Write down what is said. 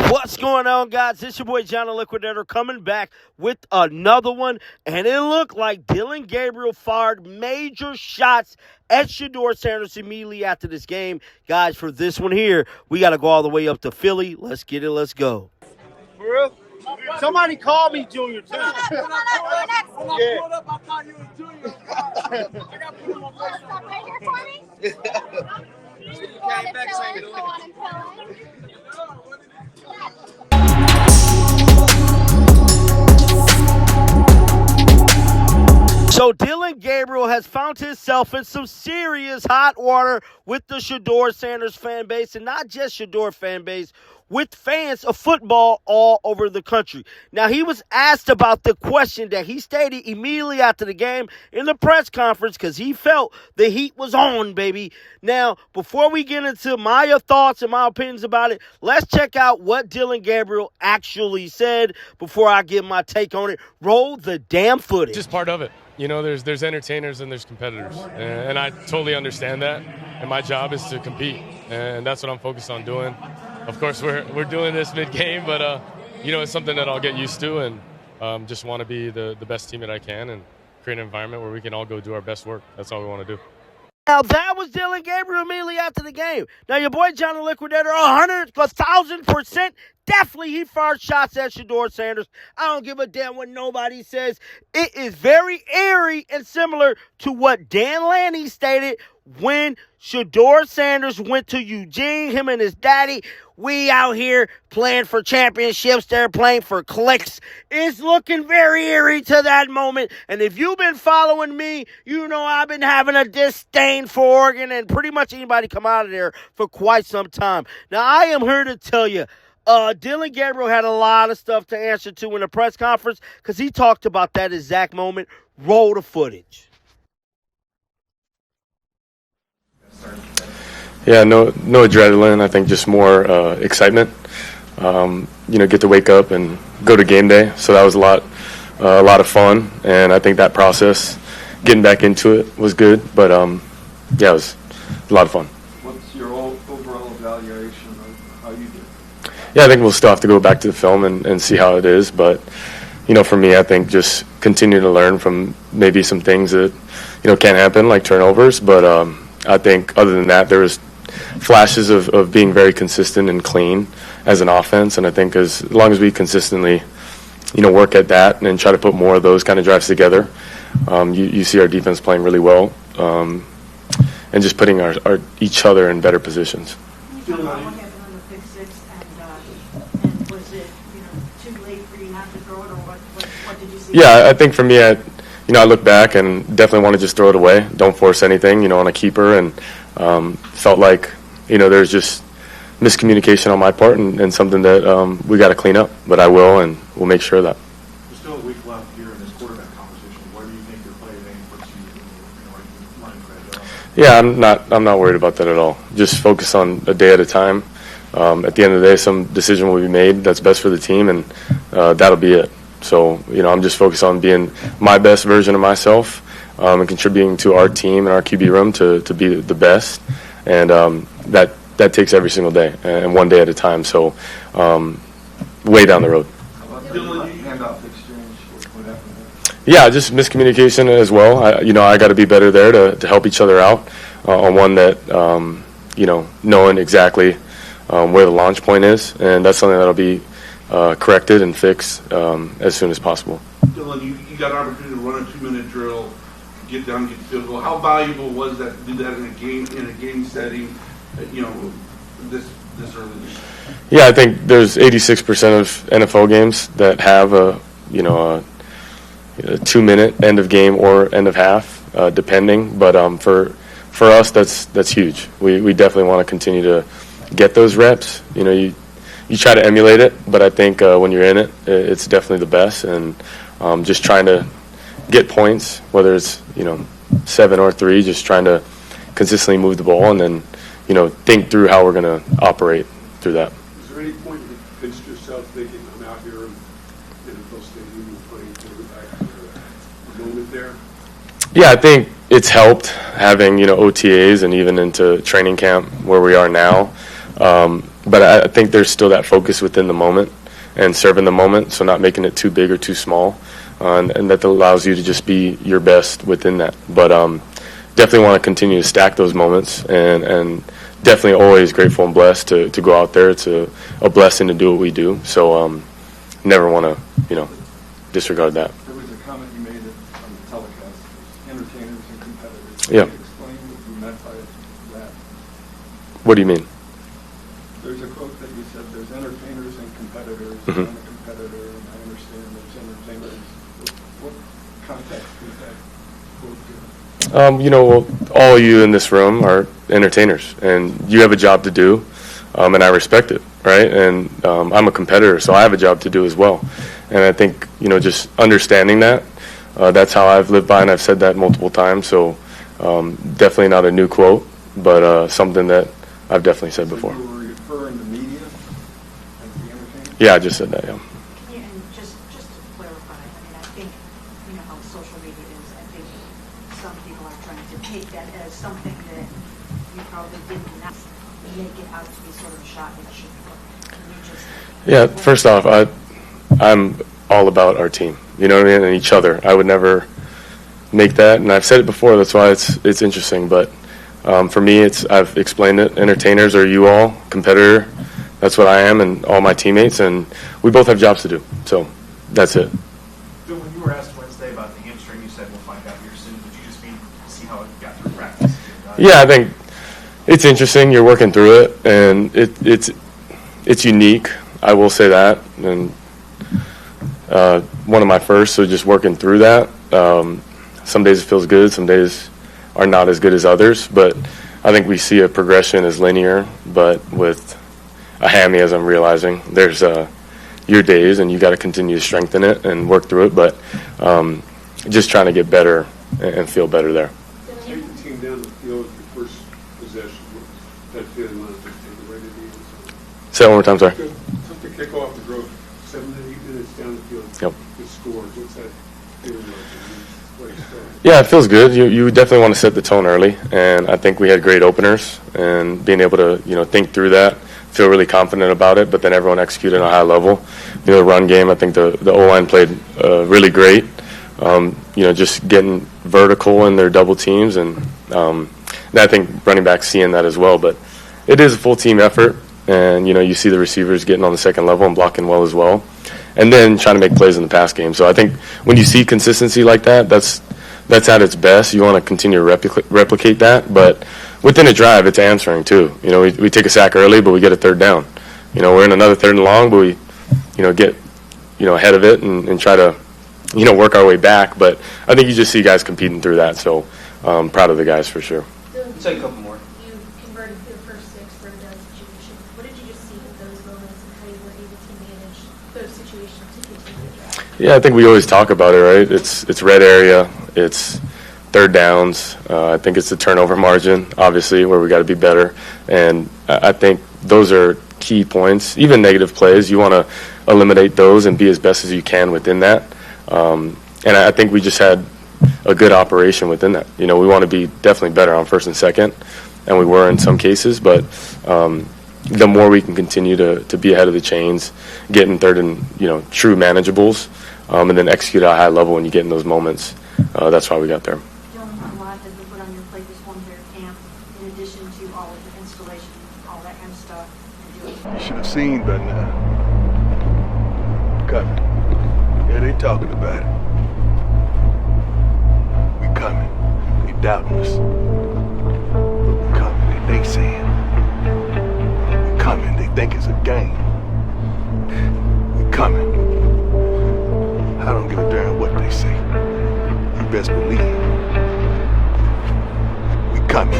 What's going on, guys? It's your boy John the Liquidator coming back with another one, and it looked like Dillion Gabriel fired major shots at SHEDEUR Sanders immediately after this game. Guys, for this one here, we got to go all the way up to Philly. Let's get it. Let's go. For real? Somebody call me Junior, too. Yeah. I thought you were Junior. I got to put him on Stop right here for me. Go on and fill in. Go on and fill in. So Dillion Gabriel has found himself in some serious hot water with the SHEDEUR Sanders fan base, and not just SHEDEUR fan base, with fans of football all over the country. Now, he was asked about the question that he stated immediately after the game in the press conference because he felt the heat was on, baby. Now, before we get into my thoughts and my opinions about it, let's check out what Dillion Gabriel actually said before I give my take on it. Roll the damn footage. Just part of it. You know, there's entertainers and there's competitors, and I totally understand that. And my job is to compete, and that's what I'm focused on doing. Of course, we're doing this mid-game, but you know, it's something that I'll get used to, and just want to be the best team that I can and create an environment where we can all go do our best work. That's all we want to do. Now, that was Dillion Gabriel immediately after the game. Now, your boy John the Liquidator, 1,000%, definitely he fired shots at SHEDEUR Sanders. I don't give a damn what nobody says. It is very eerie and similar to what Dan Lanning stated when SHEDEUR Sanders went to Eugene, him and his daddy. We out here playing for championships. They're playing for clicks. It's looking very eerie to that moment. And if you've been following me, you know I've been having a disdain for Oregon and pretty much anybody come out of there for quite some time. Now, I am here to tell you, Dillion Gabriel had a lot of stuff to answer to in the press conference because he talked about that exact moment. Roll the footage. Yeah, no adrenaline. I think just more excitement. You know, get to wake up and go to game day. So that was a lot of fun, and I think that process, getting back into it, was good. But yeah, it was a lot of fun. What's your overall evaluation of how you did? Yeah, I think we'll still have to go back to the film and see how it is. But you know, for me, I think just continue to learn from maybe some things that can't happen, like turnovers. But I think other than that, there was flashes of being very consistent and clean as an offense, and I think as long as we consistently work at that and try to put more of those kind of drives together, you see our defense playing really well, and just putting our each other in better positions. Can you talk about what happened on the pick six, and was it too late for you not to throw it, or what did you see? Yeah, I think for me, I look back and definitely want to just throw it away. Don't force anything, on a keeper, and felt like, there's just miscommunication on my part and something that we got to clean up. But I will, and we'll make sure of that. There's still a week left here in this quarterback competition. Where do you think your play today puts you in the line credit? Yeah, I'm not worried about that at all. Just focus on a day at a time. At the end of the day, some decision will be made that's best for the team, and that'll be it. So, I'm just focused on being my best version of myself, and contributing to our team and our QB room to be the best. And that takes every single day and one day at a time. So, way down the road. Handoff exchange, what happened there? Yeah, just miscommunication as well. I got to be better there to help each other out on one that, knowing exactly where the launch point is. And that's something that'll be corrected and fixed as soon as possible. Dillion, you got an opportunity to run a 2-minute drill, get down, get the field goal. How valuable was that to do that in a game setting? This early. Yeah, I think there's 86% of NFL games that have a 2-minute end of game or end of half, depending. But for us, that's huge. We definitely want to continue to get those reps. You try to emulate it, but I think when you're in it, it's definitely the best. And just trying to get points, whether it's 7 or 3, just trying to consistently move the ball, and then think through how we're going to operate through that. Is there any point you convinced yourself thinking, I'm out here in NFL Stadium and playing quarterback, the moment there? Yeah, I think it's helped having OTAs and even into training camp where we are now. But I think there's still that focus within the moment and serving the moment, so not making it too big or too small, and that allows you to just be your best within that. But definitely want to continue to stack those moments, and definitely always grateful and blessed to go out there. It's a blessing to do what we do, so never want to, disregard that. There was a comment you made on the telecast, entertainers and competitors. Yeah. Can you explain what you meant by that? What do you mean? There's a quote that you said, there's entertainers and competitors. Mhm. I'm a competitor, and I understand there's entertainers. What context is that quote given? All of you in this room are entertainers, and you have a job to do, and I respect it, right? And I'm a competitor, so I have a job to do as well. And I think, just understanding that, that's how I've lived by, and I've said that multiple times. So definitely not a new quote, but something that I've definitely said before. So you were referring to media as the entertainers? Yeah, I just said that, yeah. Yeah, and just to clarify, I think, how social media is, I think some people are trying to take that as something that you probably did not make it out to be sort of a shot at you. Yeah, first off, I'm all about our team, you know what I mean, and each other. I would never make that, and I've said it before, that's why it's interesting. But for me, I've explained it. Entertainers are you all, competitor, that's what I am, and all my teammates, and we both have jobs to do. So that's it. Bill, when you were asked Wednesday about the hamstring, you said we'll find out here soon. Did you just mean to see how it got through practice? Yeah, I think it's interesting. You're working through it, and it's unique. I will say that, and one of my first, so just working through that. Some days it feels good, some days are not as good as others, but I think we see a progression as linear, but with a hammy, as I'm realizing, there's your days, and you got to continue to strengthen it and work through it, but just trying to get better and feel better there. Take the team down the field at the first possession. That feeling was just take away the defense. Say that one more time, sorry. Took the kick off and drove 7 to 8 minutes down the field. Yep. Good scores. What's that feeling like? Yeah, it feels good. You definitely want to set the tone early, and I think we had great openers, and being able to think through that, feel really confident about it, but then everyone executed at a high level. The run game, I think the O-line played really great. Just getting vertical in their double teams, and I think running back seeing that as well. But it is a full team effort, and you see the receivers getting on the second level and blocking well as well, and then trying to make plays in the pass game. So I think when you see consistency like that, that's at its best. You want to continue to replicate that, but within a drive, it's answering too. We take a sack early, but we get a third down. We're in another third and long, but we get ahead of it and try to work our way back. But I think you just see guys competing through that. So proud of the guys for sure. Let's take a couple more. You converted the first 6 third down situations. What did you just see in those moments and how you were able to manage those situations to continue to drive? Yeah, I think we always talk about it, right? It's red area, it's third downs. I think it's the turnover margin, obviously, where we got to be better. And I think those are key points. Even negative plays, you want to eliminate those and be as best as you can within that. And I think we just had a good operation within that. We want to be definitely better on first and second, and we were in some cases. But the more we can continue to be ahead of the chains, get in third and true manageables, and then execute at a high level when you get in those moments. That's why we got there. Dillion, a lot has been put on your plate this one year camp, in addition to all of the installation, all that kind of stuff. You should have seen by now. Coming. Yeah, they talking about it. We coming. They doubting us. But we coming. They saying. We coming. They think it's a game. We coming. I don't give a damn what they say. You best believe. We coming.